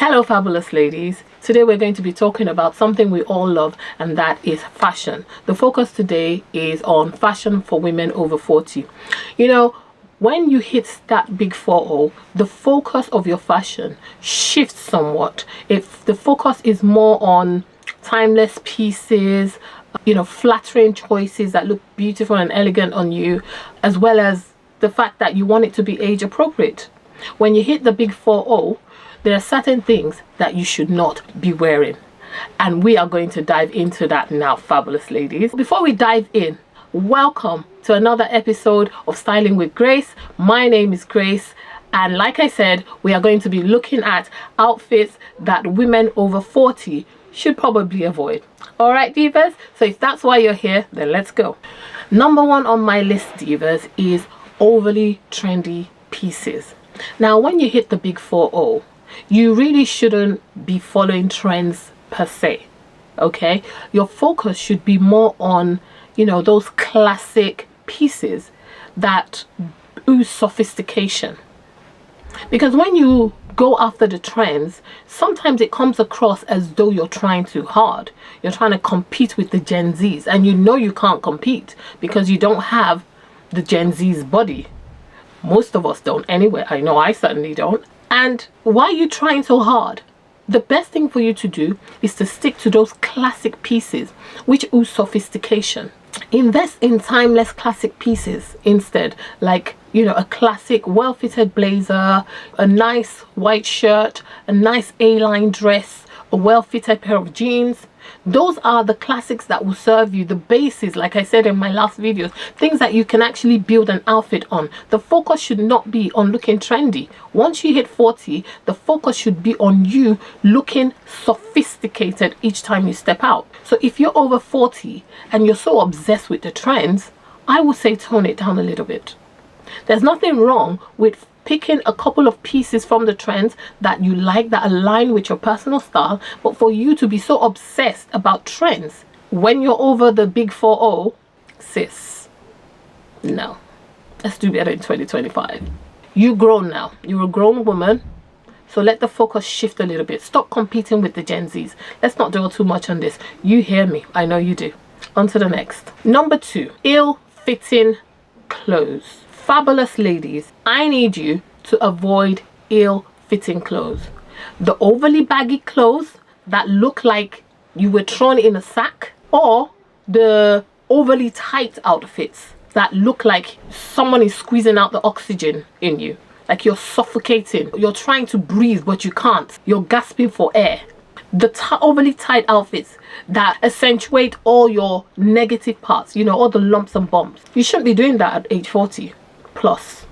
Hello fabulous ladies. Today we're going to be talking about something we all love, and that is fashion. The focus today is on fashion for women over 40. You know, when you hit that big 40, the focus of your fashion shifts somewhat. If the focus is more on timeless pieces, flattering choices that look beautiful and elegant on you, as well as the fact that you want it to be age appropriate. When you hit the big 40, there are certain things that you should not be wearing, and we are going to dive into that now, fabulous ladies. Before we dive in, welcome to another episode of Styling with Grace. My name is Grace, and like I said, we are going to be looking at outfits that women over 40 should probably avoid. All right, divas, so if that's why you're here, then let's go. Number one on my list, divas, is overly trendy pieces. Now, when you hit the big 40, you really shouldn't be following trends per se. Okay, your focus should be more on those classic pieces that ooze sophistication, because when you go after the trends, sometimes it comes across as though you're trying too hard. You're trying to compete with the Gen Zs, and you can't compete because you don't have the Gen Z's body. Most of us don't anyway. I know I certainly don't. And why are you trying so hard? The best thing for you to do is to stick to those classic pieces which ooze sophistication. Invest in timeless classic pieces instead, like a classic well-fitted blazer, a nice white shirt, a nice A-line dress, a well-fitted pair of jeans. Those are the classics that will serve you, the bases, like I said in my last videos, things that you can actually build an outfit on. The focus should not be on looking trendy. Once you hit 40, the focus should be on you looking sophisticated each time you step out. So if you're over 40 and you're so obsessed with the trends, I would say tone it down a little bit. There's nothing wrong with picking a couple of pieces from the trends that you like, that align with your personal style, but for you to be so obsessed about trends when you're over the big 40, sis, no. Let's do better in 2025. You're grown now. You're a grown woman, so let the focus shift a little bit. Stop competing with the Gen Zs. Let's not dwell too much on this. You hear me, I know you do. On to the next. Number 2, ill-fitting clothes. Fabulous ladies, I need you to avoid ill-fitting clothes. The overly baggy clothes that look like you were thrown in a sack, or the overly tight outfits that look like someone is squeezing out the oxygen in you, like you're suffocating, you're trying to breathe but you can't, you're gasping for air. The overly tight outfits that accentuate all your negative parts, all the lumps and bumps. You shouldn't be doing that at age 40 plus.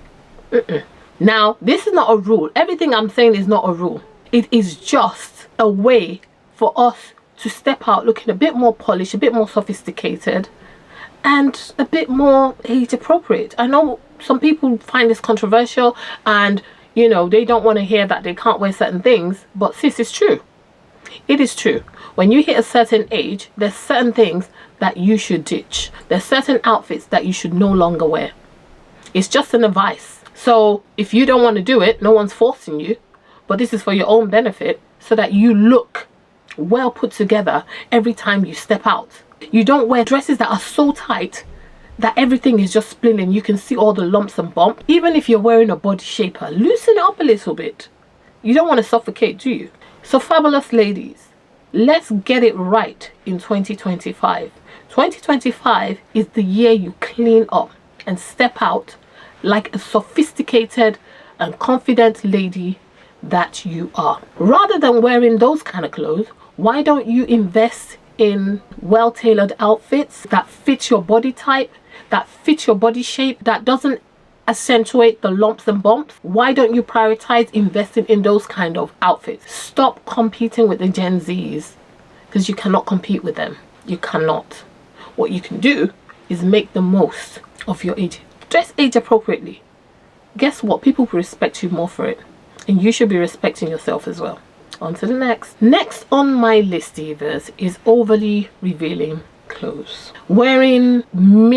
Now, this is not a rule. Everything I'm saying is not a rule. It is just a way for us to step out looking a bit more polished, a bit more sophisticated, and a bit more age appropriate. I know some people find this controversial, and they don't want to hear that they can't wear certain things, but sis, it's true. It is true. When you hit a certain age, there's certain things that you should ditch. There's certain outfits that you should no longer wear. It's just an advice. So if you don't want to do it, no one's forcing you, but this is for your own benefit, so that you look well put together every time you step out. You don't wear dresses that are so tight that everything is just splitting. You can see all the lumps and bumps. Even if you're wearing a body shaper, loosen it up a little bit. You don't want to suffocate, do you? So fabulous ladies, let's get it right in 2025. 2025 is the year you clean up and step out like a sophisticated and confident lady that you are. Rather than wearing those kind of clothes, why don't you invest in well-tailored outfits that fit your body type, that fit your body shape, that doesn't accentuate the lumps and bumps? Why don't you prioritize investing in those kind of outfits? Stop competing with the Gen Zs, because you cannot compete with them. You cannot. What you can do is make the most of your age. Dress age appropriately. Guess what? People will respect you more for it, and you should be respecting yourself as well. On to the next. Next on my list, divas, is overly revealing clothes. Wearing micro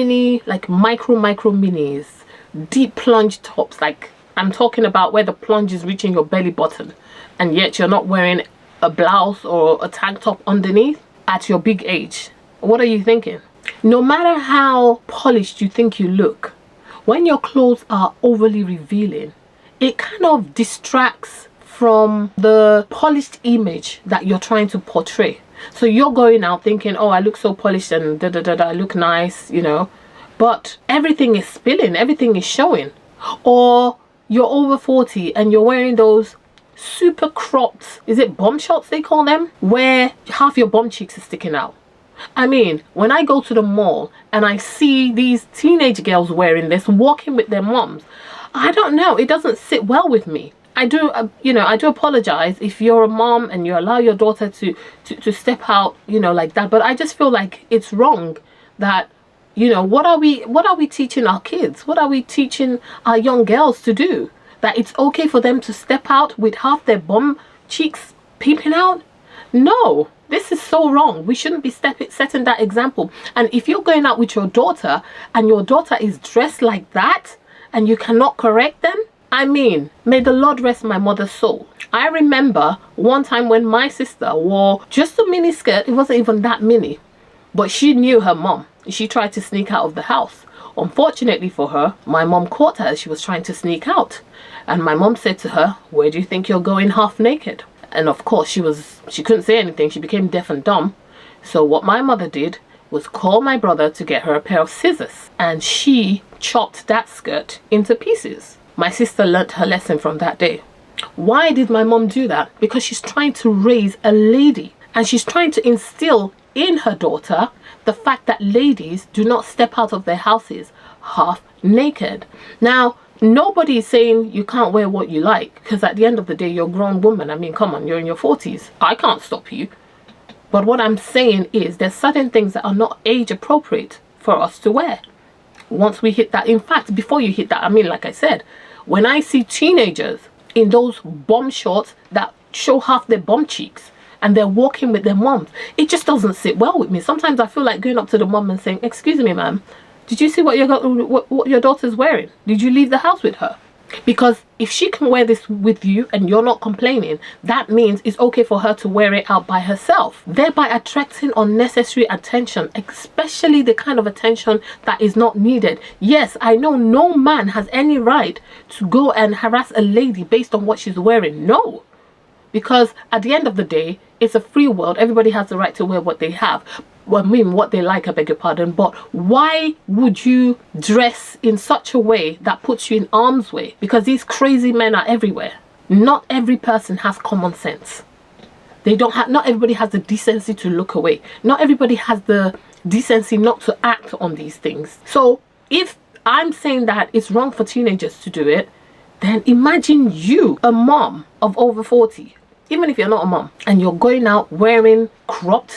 minis, deep plunge tops, like I'm talking about where the plunge is reaching your belly button, and yet you're not wearing a blouse or a tank top underneath at your big age. What are you thinking? No matter how polished you think you look, when your clothes are overly revealing, it kind of distracts from the polished image that you're trying to portray. So you're going out thinking, oh, I look so polished and da da da da, I look nice, you know, but everything is spilling, everything is showing. Or you're over 40 and you're wearing those super cropped, is it bum shots they call them, where half your bum cheeks are sticking out. I mean, when I go to the mall and I see these teenage girls wearing this, walking with their moms, I don't know, it doesn't sit well with me. I do, I do apologize if you're a mom and you allow your daughter to step out, like that. But I just feel like it's wrong that, what are we teaching our kids? What are we teaching our young girls to do? That it's okay for them to step out with half their bum cheeks peeping out? No, this is so wrong. We shouldn't be setting that example. And if you're going out with your daughter and your daughter is dressed like that and you cannot correct them, I mean, may the Lord rest my mother's soul. I remember one time when my sister wore just a mini skirt. It wasn't even that mini, but she knew her mom. She tried to sneak out of the house. Unfortunately for her, my mom caught her as she was trying to sneak out. And my mom said to her, where do you think you're going half naked? And of course, she couldn't say anything. She became deaf and dumb. So what my mother did was call my brother to get her a pair of scissors. And she chopped that skirt into pieces. My sister learnt her lesson from that day. Why did my mom do that? Because she's trying to raise a lady. And she's trying to instill in her daughter the fact that ladies do not step out of their houses half naked. Now, nobody is saying you can't wear what you like, because at the end of the day, you're a grown woman. I mean, come on, you're in your 40s. I can't stop you. But what I'm saying is there's certain things that are not age appropriate for us to wear. Once we hit that, in fact, before you hit that, I mean, like I said, when I see teenagers in those bum shorts that show half their bum cheeks and they're walking with their moms, it just doesn't sit well with me. Sometimes I feel like going up to the mom and saying, excuse me, ma'am, did you see what your daughter's wearing? Did you leave the house with her? Because if she can wear this with you and you're not complaining, that means it's okay for her to wear it out by herself, thereby attracting unnecessary attention, especially the kind of attention that is not needed. Yes, I know no man has any right to go and harass a lady based on what she's wearing. No. Because at the end of the day, it's a free world. Everybody has the right to wear what they have. Well, I mean, what they like, I beg your pardon. But why would you dress in such a way that puts you in harm's way? Because these crazy men are everywhere. Not every person has common sense. Not everybody has the decency to look away. Not everybody has the decency not to act on these things. So if I'm saying that it's wrong for teenagers to do it, then imagine you, a mom of over 40, even if you're not a mom, and you're going out wearing crop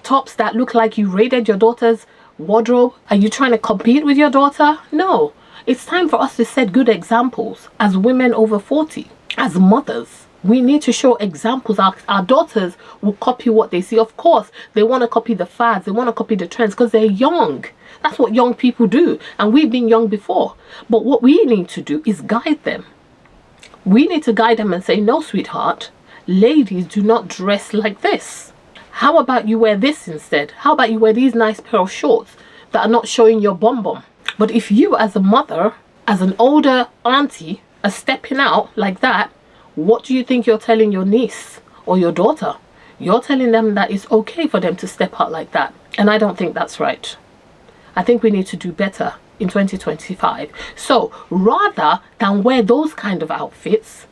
tops that look like you raided your daughter's wardrobe. Are you trying to compete with your daughter? No. It's time for us to set good examples as women over 40, as mothers. We need to show examples. Our daughters will copy what they see. Of course, they want to copy the fads. They want to copy the trends because they're young. That's what young people do. And we've been young before. But what we need to do is guide them. We need to guide them and say, no, sweetheart, ladies do not dress like this. How about you wear this instead? How about you wear these nice pair of shorts that are not showing your bum bum? But if you as a mother, as an older auntie, are stepping out like that, what do you think you're telling your niece or your daughter? You're telling them that it's okay for them to step out like that. And I don't think that's right. I think we need to do better in 2025. So rather than wear those kind of outfits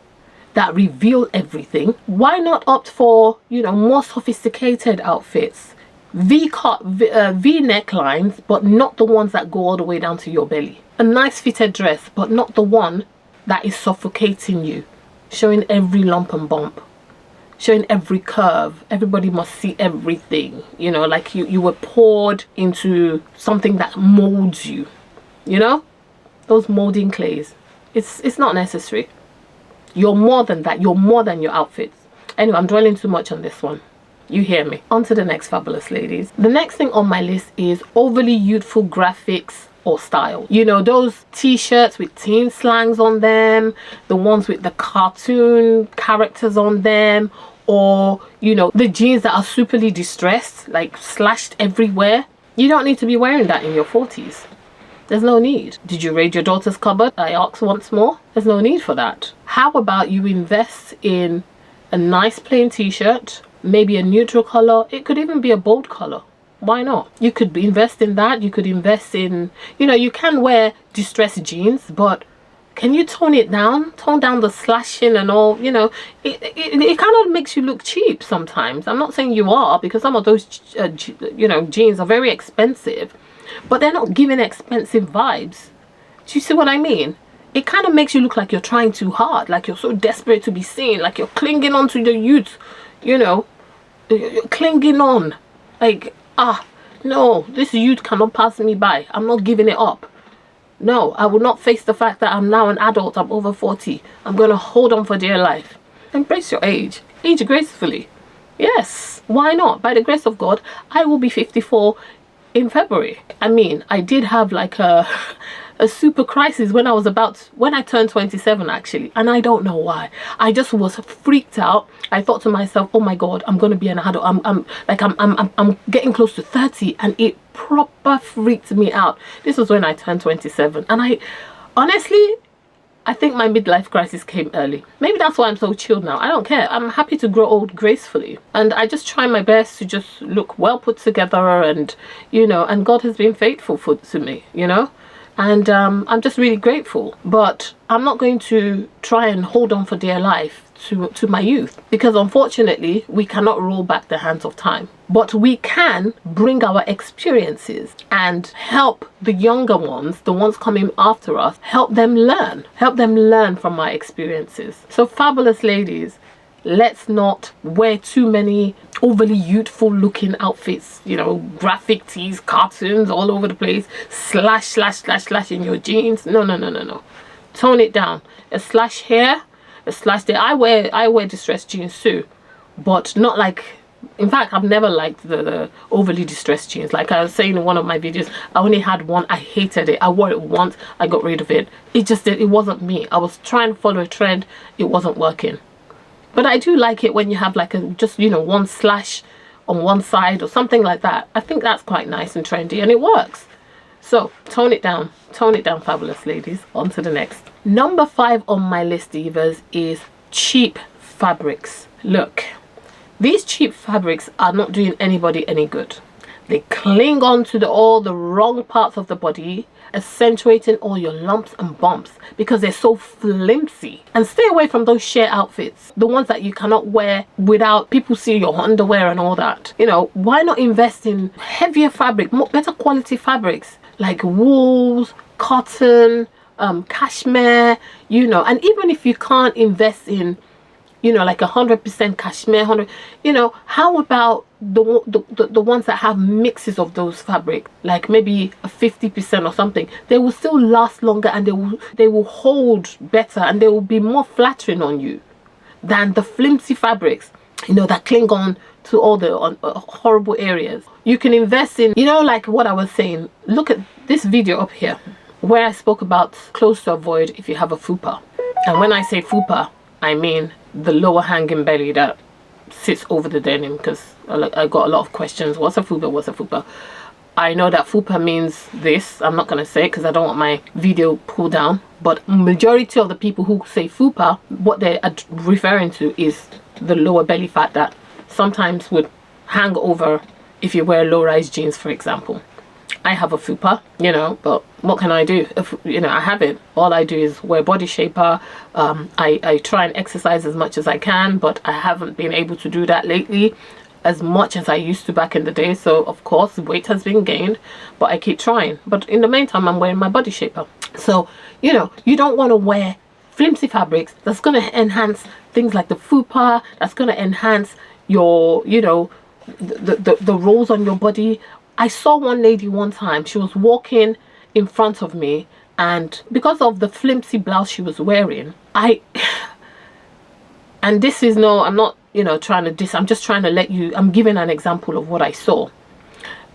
that reveal everything, why not opt for, more sophisticated outfits? V necklines, but not the ones that go all the way down to your belly. A nice fitted dress, but not the one that is suffocating you, showing every lump and bump, showing every curve. Everybody must see everything, like you were poured into something that molds you. Those molding clays. It's not necessary. You're more than that. You're more than your outfits. Anyway, I'm dwelling too much on this one. You hear me. On to the next fabulous ladies. The next thing on my list is overly youthful graphics or style. You know, those t-shirts with teen slangs on them, the ones with the cartoon characters on them, or, you know, the jeans that are superly distressed, like slashed everywhere. You don't need to be wearing that in your 40s. There's no need. Did you raid your daughter's cupboard? I ask once more. There's no need for that. How about you invest in a nice plain t-shirt, maybe a neutral color? It could even be a bold color. Why not? You could invest in that. You could invest in, you know, you can wear distressed jeans, but can you tone it down? Tone down the slashing and all, you know. It kind of makes you look cheap sometimes. I'm not saying you are, because some of those, you know, jeans are very expensive, but they're not giving expensive vibes. Do you see what I mean? It kind of makes you look like you're trying too hard, like you're so desperate to be seen, like you're clinging on to the youth, you know, you're clinging on. Like, no, this youth cannot pass me by. I'm not giving it up. No, I will not face the fact that I'm now an adult. I'm over 40. I'm going to hold on for dear life. Embrace your age. Age gracefully. Yes, why not? By the grace of God, I will be 54 in February. I mean, I did have like a super crisis when I turned 27 actually, and I don't know why. I just was freaked out. I thought to myself, oh my God, I'm gonna be an adult. I'm getting close to 30, and it proper freaked me out. This was when I turned 27, and I honestly, I think my midlife crisis came early. Maybe that's why I'm so chilled now. I don't care. I'm happy to grow old gracefully, and I just try my best to just look well put together, and you know, and God has been faithful to me, you know. And I'm just really grateful. But I'm not going to try and hold on for dear life to my youth, because unfortunately we cannot roll back the hands of time, but we can bring our experiences and help the younger ones, the ones coming after us, help them learn from my experiences. So fabulous ladies, let's not wear too many overly youthful looking outfits, you know, graphic tees, cartoons all over the place, slash in your jeans. No. Tone it down. A slash here, a slash there. I wear distressed jeans too, but not like, in fact, I've never liked the overly distressed jeans. Like I was saying in one of my videos, I only had one. I hated it. I wore it once, I got rid of it. It wasn't me. I was trying to follow a trend. It wasn't working. But I do like it when you have like just, you know, one slash on one side or something like that. I think that's quite nice and trendy, and it works. So tone it down, fabulous ladies. On to the next. Number 5 on my list, divas, is cheap fabrics. Look, these cheap fabrics are not doing anybody any good. They cling on to all the wrong parts of the body, accentuating all your lumps and bumps because they're so flimsy. And stay away from those sheer outfits, the ones that you cannot wear without people see your underwear and all that. You know, why not invest in heavier fabric, better quality fabrics like wools, cotton, cashmere, you know. And even if you can't invest in, you know, like 100% cashmere, you know, how about the ones that have mixes of those fabric, like maybe a 50% or something? They will still last longer, and they will hold better, and they will be more flattering on you than the flimsy fabrics, you know, that cling on to all the horrible areas. You can invest in, you know, like what I was saying. Look at this video up here where I spoke about clothes to avoid if you have a fupa. And when I say fupa, I mean the lower hanging belly that sits over the denim, because I got a lot of questions. What's a fupa? I know that fupa means this. I'm not going to say it because I don't want my video pulled down, but majority of the people who say fupa, what they're referring to is the lower belly fat that sometimes would hang over if you wear low-rise jeans, for example. I have a fupa, you know, but what can I do? If, you know, I have it. All I do is wear body shaper. I try and exercise as much as I can, but I haven't been able to do that lately as much as I used to back in the day. So of course weight has been gained, but I keep trying. But in the meantime, I'm wearing my body shaper. So, you know, you don't want to wear flimsy fabrics that's going to enhance things like the fupa, that's going to enhance your, you know, the rolls on your body. I saw one lady one time, she was walking in front of me, and because of the flimsy blouse she was wearing, and this is no, I'm not, you know, trying to I'm just trying to let you, I'm giving an example of what I saw.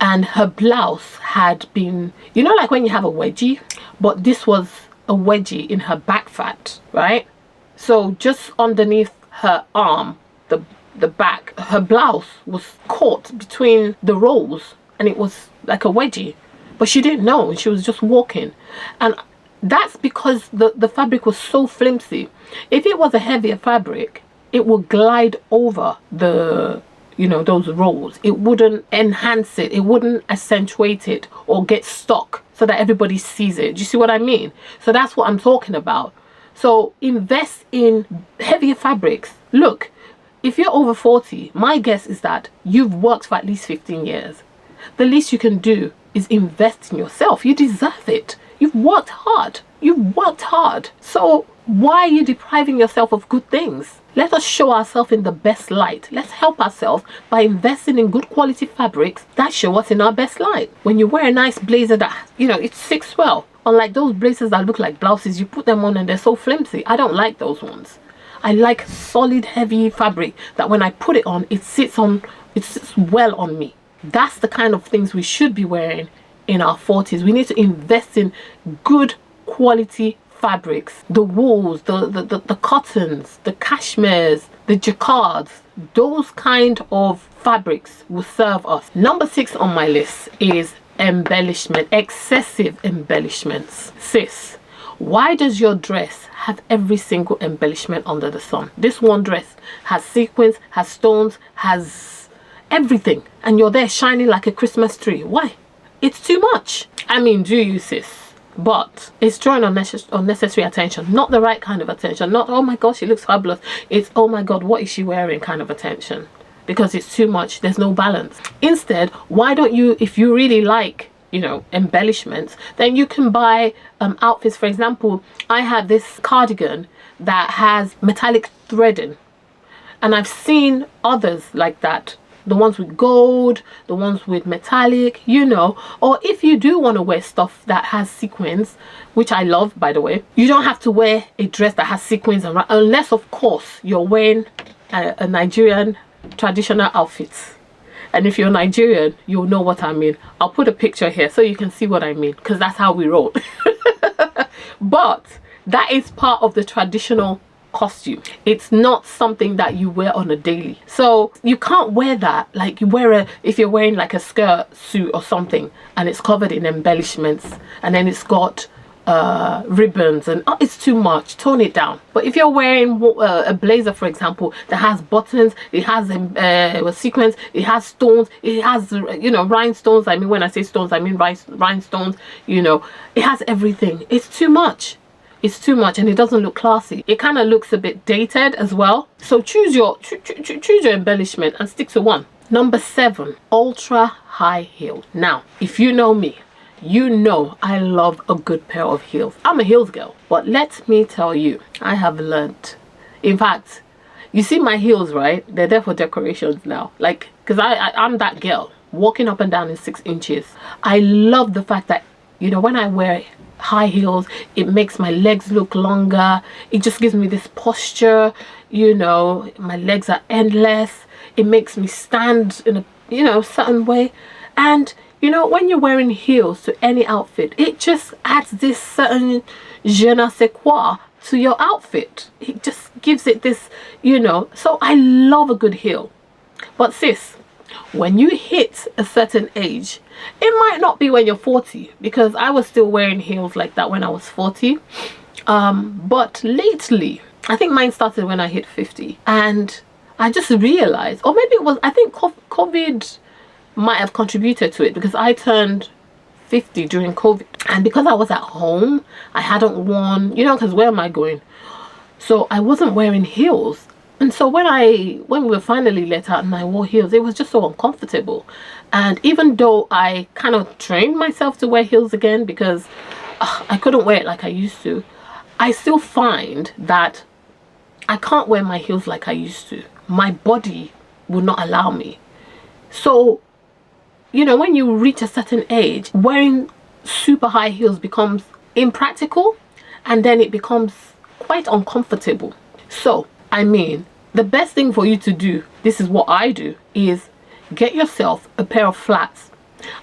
and her blouse had been, you know, like when you have a wedgie, but this was a wedgie in her back fat, right? So just underneath her arm, the back, her blouse was caught between the rolls, and it was like a wedgie, but she didn't know, and she was just walking. And that's because the fabric was so flimsy. If it was a heavier fabric, it would glide over the, you know, those rolls. It wouldn't enhance it, it wouldn't accentuate it, or get stuck so that everybody sees it. Do you see what I mean? So that's what I'm talking about. So invest in heavier fabrics. Look, if you're over 40, my guess is that you've worked for at least 15 years. The least you can do is invest in yourself. You deserve it. You've worked hard. You've worked hard. So why are you depriving yourself of good things? Let us show ourselves in the best light. Let's help ourselves by investing in good quality fabrics that show us in our best light. When you wear a nice blazer that, you know, it sits well. Unlike those blazers that look like blouses, you put them on and they're so flimsy. I don't like those ones. I like solid, heavy fabric that when I put it on, it sits well on me. That's the kind of things we should be wearing in our 40s. We need to invest in good quality fabrics, the wools, the cottons, the cashmeres, the jacquards. Those kind of fabrics will serve us. Number 6 on my list is embellishment, excessive embellishments. Sis, why does your dress have every single embellishment under the sun? This one dress has sequins, has stones, has everything, and you're there shining like a Christmas tree. Why? It's too much. I mean, do you, sis? But it's drawing unnecessary attention, not the right kind of attention. Not, oh my gosh, she looks fabulous. It's, oh my god, what is she wearing kind of attention, because it's too much. There's no balance. Instead, why don't you, if you really like, you know, embellishments, then you can buy outfits. For example, I have this cardigan that has metallic threading, and I've seen others like that, the ones with gold, the ones with metallic, you know. Or if you do want to wear stuff that has sequins, which I love, by the way, you don't have to wear a dress that has sequins, unless of course you're wearing a Nigerian traditional outfit. And if you're Nigerian, you'll know what I mean. I'll put a picture here so you can see what I mean, because that's how we roll. But that is part of the traditional costume. It's not something that you wear on a daily. So you can't wear that like you wear if you're wearing like a skirt suit or something, and it's covered in embellishments, and then it's got ribbons, and it's too much. Tone it down. But if you're wearing a blazer, for example, that has buttons, it has sequins, it has stones, it has, you know, rhinestones. I mean, when I say stones, I mean rhinestones. You know, it has everything. It's too much. It's too much, and it doesn't look classy. It kind of looks a bit dated as well. So choose your embellishment and stick to one. Number 7, ultra high heel. Now, if you know me, you know I love a good pair of heels. I'm a heels girl, but let me tell you, I have learned. In fact, you see my heels, right? They're there for decorations now. Like, because I'm that girl walking up and down in 6 inches. I love the fact that, you know, when I wear high heels, it makes my legs look longer. It just gives me this posture, you know, my legs are endless. It makes me stand in a, you know, certain way. And you know, when you're wearing heels to any outfit, it just adds this certain je ne sais quoi to your outfit. It just gives it this, you know. So I love a good heel. But sis, when you hit a certain age, it might not be when you're 40, because I was still wearing heels like that when I was 40. But lately, I think mine started when I hit 50, and I just realized, or maybe it was, I think COVID might have contributed to it, because I turned 50 during COVID, and because I was at home, I hadn't worn, you know, because where am I going? So I wasn't wearing heels. And so when we were finally let out and I wore heels, it was just so uncomfortable. And even though I kind of trained myself to wear heels again, because I couldn't wear it like I used to, I still find that I can't wear my heels like I used to. My body will not allow me. So, you know, when you reach a certain age, wearing super high heels becomes impractical, and then it becomes quite uncomfortable. So, I mean, the best thing for you to do, this is what I do, is get yourself a pair of flats.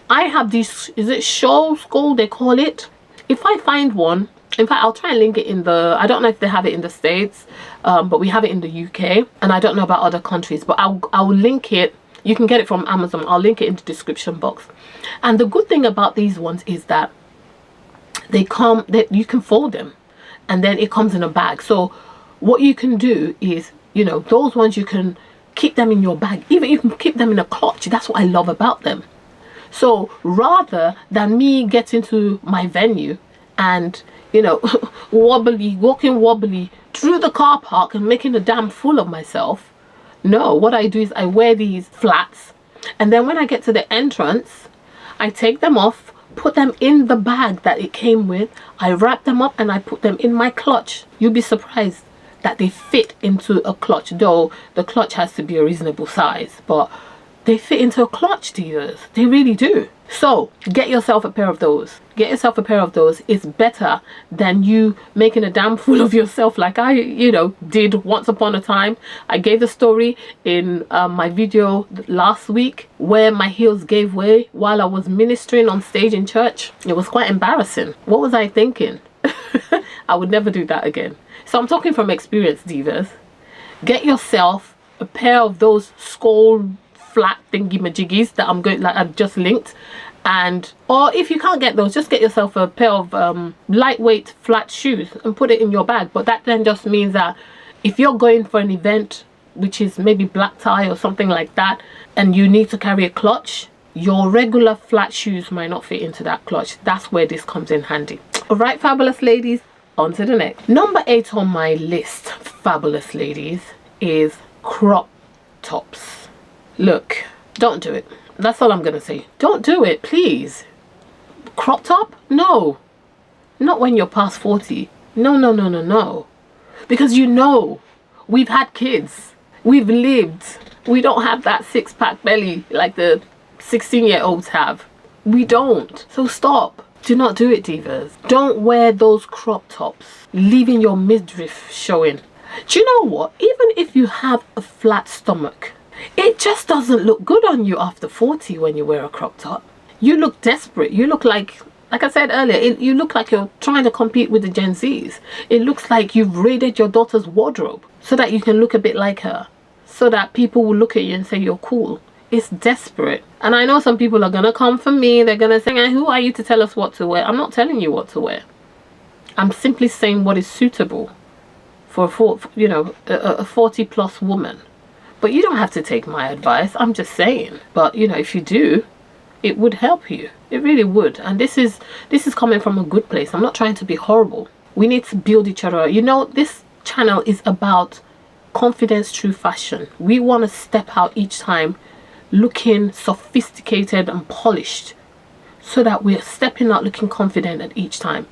I have these, is it show school they call it? If I find one, in fact, I'll try and link it in the, I don't know if they have it in the States, but we have it in the UK, and I don't know about other countries, but I'll link it. You can get it from Amazon. I'll link it in the description box. And the good thing about these ones is that they come, that you can fold them, and then it comes in a bag. So what you can do is, you know, those ones you can keep them in your bag. Even you can keep them in a clutch. That's what I love about them. So rather than me getting to my venue and, you know, walking wobbly through the car park and making a damn fool of myself, no, what I do is I wear these flats, and then when I get to the entrance, I take them off, put them in the bag that it came with, I wrap them up, and I put them in my clutch. You'll be surprised that they fit into a clutch, though the clutch has to be a reasonable size, but they fit into a clutch, dears. They really do. So get yourself a pair of those. Get yourself a pair of those. It's better than you making a damn fool of yourself like I, you know, did once upon a time. I gave the story in my video last week where my heels gave way while I was ministering on stage in church. It was quite embarrassing. What was I thinking? I would never do that again. So I'm talking from experience, divas. Get yourself a pair of those skull flat thingy majiggies that I'm going, like I've just linked, and or if you can't get those, just get yourself a pair of lightweight flat shoes and put it in your bag. But that then just means that if you're going for an event which is maybe black tie or something like that, and you need to carry a clutch, your regular flat shoes might not fit into that clutch. That's where this comes in handy. All right, fabulous ladies, on to the next. Number 8 on my list, fabulous ladies, is crop tops. Look, don't do it. That's all I'm gonna say. Don't do it, please. Crop top? No. Not when you're past 40. No, no, no, no, no. Because you know, we've had kids. We've lived. We don't have that six-pack belly like the 16-year-olds have. We don't. So stop. Do not do it, divas. Don't wear those crop tops, leaving your midriff showing. Do you know what? Even if you have a flat stomach, it just doesn't look good on you after 40 when you wear a crop top. You look desperate. You look like I said earlier, you look like you're trying to compete with the Gen Zs. It looks like you've raided your daughter's wardrobe so that you can look a bit like her, so that people will look at you and say you're cool. It's desperate. And I know some people are going to come for me. They're going to say, who are you to tell us what to wear? I'm not telling you what to wear. I'm simply saying what is suitable for a 40 plus woman. But you don't have to take my advice. I'm just saying. But you know, if you do, it would help you. It really would. And this is coming from a good place. I'm not trying to be horrible. We need to build each other. You know, this channel is about confidence through fashion. We want to step out each time looking sophisticated and polished, so that we're stepping out looking confident at each time.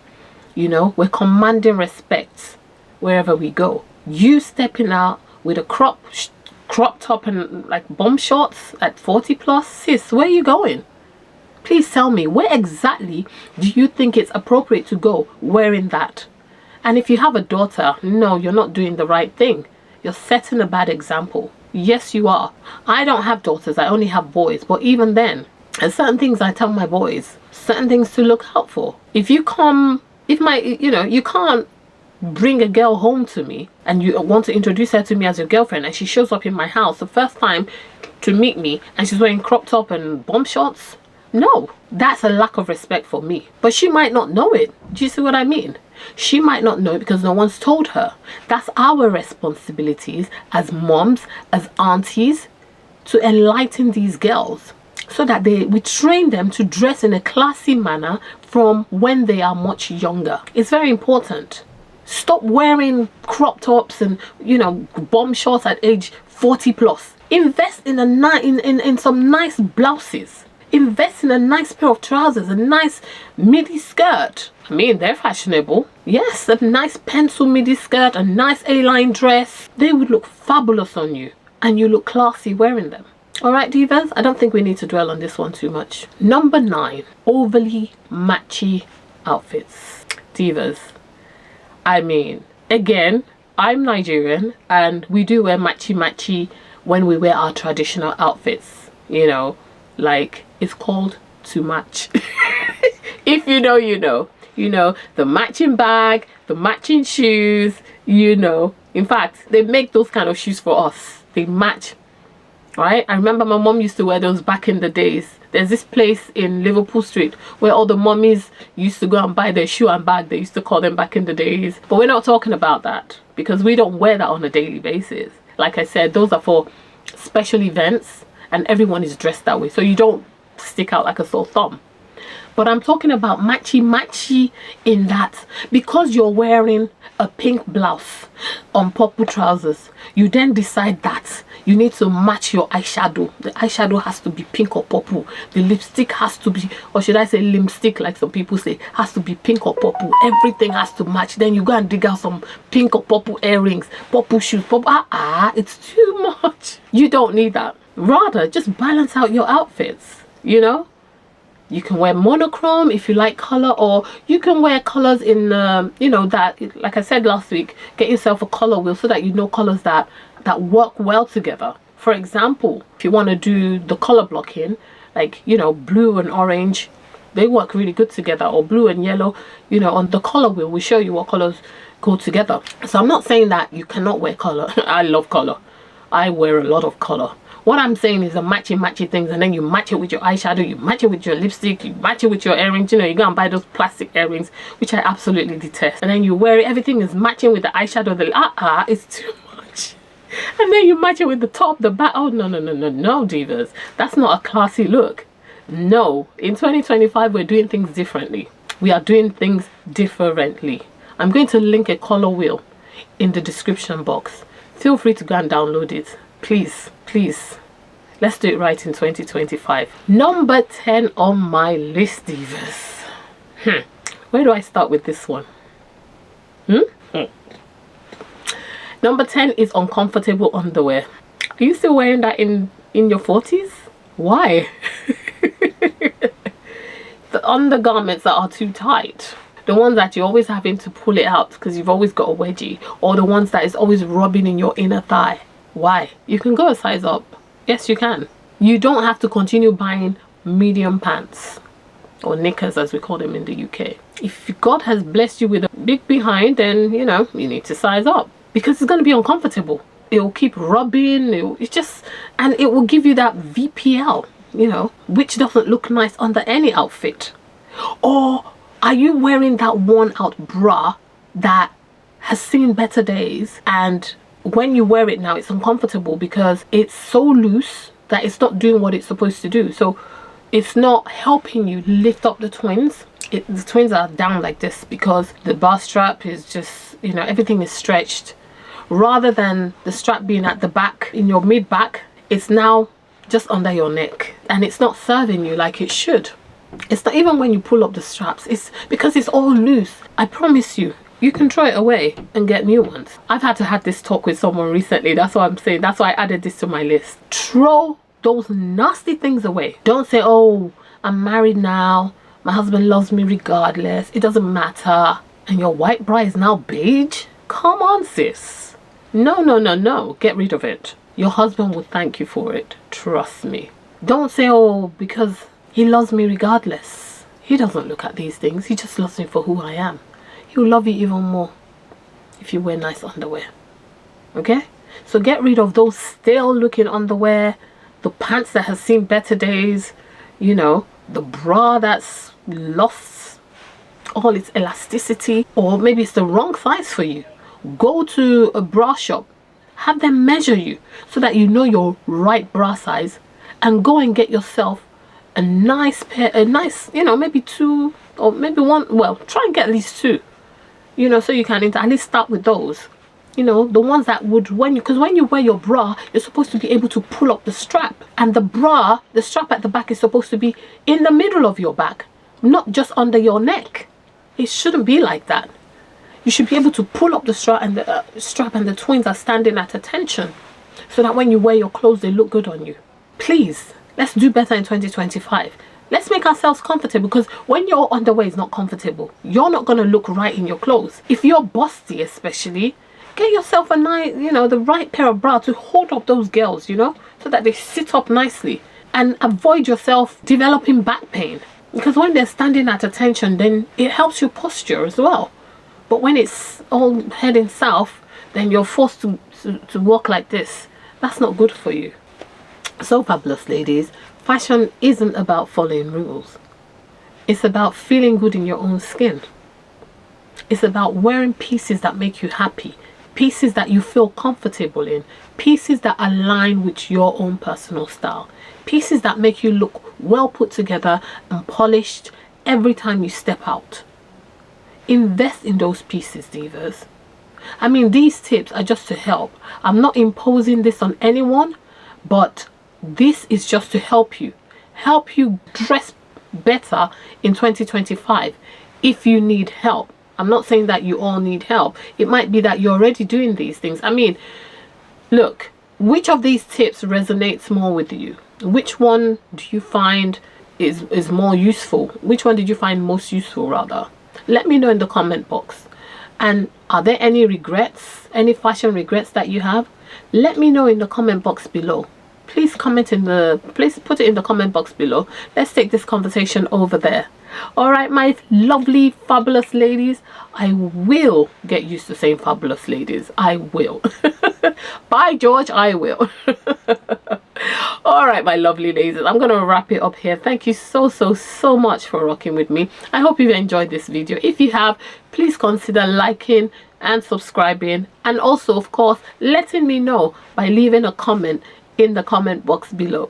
You know, we're commanding respect wherever we go. You stepping out with a crop top and like bomb shorts at 40 plus, sis, where are you going? Please tell me, where exactly do you think it's appropriate to go wearing that? And if you have a daughter, no, you're not doing the right thing. You're setting a bad example. Yes, you are. I don't have daughters, I only have boys. But even then, there's certain things I tell my boys, certain things to look out for. If you can't bring a girl home to me and you want to introduce her to me as your girlfriend, and she shows up in my house the first time to meet me and she's wearing crop top and bomb shorts, no, that's a lack of respect for me. But she might not know it. Do you see what I mean? She might not know it because no one's told her. That's our responsibilities as moms, as aunties, to enlighten these girls so that we train them to dress in a classy manner from when they are much younger. It's very important. Stop wearing crop tops and, you know, bomb shorts at age 40 plus. Invest in in some nice blouses. Invest in a nice pair of trousers, a nice midi skirt. I mean, they're fashionable. Yes, a nice pencil midi skirt, a nice A-line dress. They would look fabulous on you, and you look classy wearing them. All right, divas, I don't think we need to dwell on this one too much. Number 9, overly matchy outfits. Divas, I mean, again, I'm Nigerian, and we do wear matchy when we wear our traditional outfits. You know, like, it's called to match. If you know, you know. You know, the matching bag, the matching shoes, you know. In fact, they make those kind of shoes for us. They match, right? I remember my mom used to wear those back in the days. There's this place in Liverpool Street where all the mummies used to go and buy their shoe and bag. They used to call them back in the days. But we're not talking about that because we don't wear that on a daily basis. Like I said, those are for special events and everyone is dressed that way. So you don't stick out like a sore thumb. But I'm talking about matchy in that because you're wearing a pink blouse on purple trousers, you then decide that you need to match your eyeshadow. The eyeshadow has to be pink or purple. The lipstick has to be, or should I say lipstick like some people say, has to be pink or purple. Everything has to match. Then you go and dig out some pink or purple earrings, purple shoes, purple. It's too much. You don't need that. Rather, just balance out your outfits, you know? You can wear monochrome if you like color, or you can wear colors in, you know, that, like I said last week, get yourself a color wheel so that you know colors that work well together. For example, if you want to do the color blocking, like, you know, blue and orange, they work really good together, or blue and yellow, you know, on the color wheel, we show you what colors go together. So I'm not saying that you cannot wear color. I love color. I wear a lot of color. What I'm saying is the matchy things, and then you match it with your eyeshadow, you match it with your lipstick, you match it with your earrings. You know, you go and buy those plastic earrings, which I absolutely detest. And then you wear it, everything is matching with the eyeshadow. It's too much. And then you match it with the top, the back. Oh, no, divas. That's not a classy look. No. In 2025, we're doing things differently. We are doing things differently. I'm going to link a color wheel in the description box. Feel free to go and download it. Please. Let's do it right in 2025. Number 10 on my list, divas. Where do I start with this one? Number 10 is uncomfortable underwear. Are you still wearing that in your 40s? Why? The undergarments that are too tight. The ones that you're always having to pull it out because you've always got a wedgie, or the ones that is always rubbing in your inner thigh. Why? You can go a size up. Yes, you can. You don't have to continue buying medium pants, or knickers as we call them in the UK. If God has blessed you with a big behind, then, you know, you need to size up because it's going to be uncomfortable. It will keep rubbing. And it will give you that VPL, you know, which doesn't look nice under any outfit. Or are you wearing that worn out bra that has seen better days, and when you wear it now, it's uncomfortable because it's so loose that it's not doing what it's supposed to do. So it's not helping you lift up the twins. The twins are down like this because the bra strap is just, you know, everything is stretched. Rather than the strap being at the back, in your mid back, it's now just under your neck, and it's not serving you like it should. It's not even when you pull up the straps, it's because it's all loose. I promise you, you can throw it away and get new ones. I've had to have this talk with someone recently. That's what I'm saying. That's why I added this to my list. Throw those nasty things away. Don't say, oh, I'm married now, my husband loves me regardless, it doesn't matter, and your white bra is now beige. Come on, sis. No. Get rid of it. Your husband will thank you for it. Trust me. Don't say, oh, because he loves me regardless. He doesn't look at these things. He just loves me for who I am. He'll love you even more if you wear nice underwear. Okay? So get rid of those stale looking underwear, the pants that has seen better days, you know, the bra that's lost all its elasticity, or maybe it's the wrong size for you. Go to a bra shop, have them measure you so that you know your right bra size, and go and get yourself a nice pair, you know, maybe two or maybe one. Well, try and get at least two, you know, so you can at least start with those, you know, the ones that would, because when you wear your bra, you're supposed to be able to pull up the strap, and the strap at the back is supposed to be in the middle of your back, not just under your neck. It shouldn't be like that. You should be able to pull up the strap, and the twins are standing at attention, so that when you wear your clothes, they look good on you. Please, let's do better in 2025. Let's make ourselves comfortable, because when your underwear is not comfortable, you're not going to look right in your clothes. If you're busty especially, get yourself a nice, you know, the right pair of bra to hold up those girls, you know, so that they sit up nicely. and avoid yourself developing back pain. Because when they're standing at attention, then it helps your posture as well. But when it's all heading south, then you're forced to walk like this. That's not good for you. So fabulous ladies, fashion isn't about following rules. It's about feeling good in your own skin. It's about wearing pieces that make you happy, pieces that you feel comfortable in, pieces that align with your own personal style, pieces that make you look well put together and polished every time you step out. Invest in those pieces, divas. I mean, these tips are just to help. I'm not imposing this on anyone, but this is just to help you dress better in 2025 if you need help. I'm not saying that you all need help. It might be that you're already doing these things. I mean, look, which of these tips resonates more with you? Which one do you find is more useful? Which one did you find most useful, rather? Let me know in the comment box. And are there any regrets, any fashion regrets that you have? Let me know in the comment box below. Please put it in the comment box below. Let's take this conversation over there. All right, my lovely fabulous ladies, I will get used to saying fabulous ladies. I will. By George, I will. All right, my lovely ladies, I'm gonna wrap it up here. Thank you so much for rocking with me. I hope you've enjoyed this video. If you have, please consider liking and subscribing, and also of course letting me know by leaving a comment in the comment box below.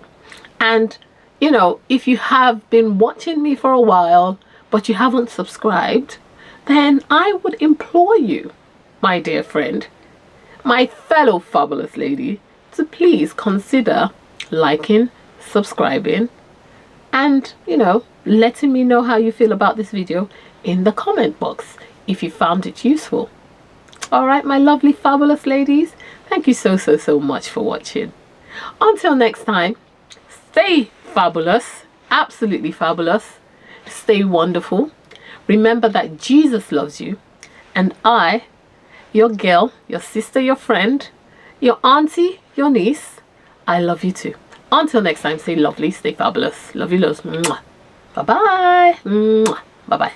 And you know, if you have been watching me for a while but you haven't subscribed, then I would implore you, my dear friend, my fellow fabulous lady, to please consider liking, subscribing, and you know, letting me know how you feel about this video in the comment box if you found it useful. All right, my lovely fabulous ladies, thank you so much for watching. Until next time, stay fabulous, absolutely fabulous, stay wonderful. Remember that Jesus loves you, and I, your girl, your sister, your friend, your auntie, your niece, I love you too. Until next time, stay lovely, stay fabulous. Love you loads. Bye bye. Bye bye.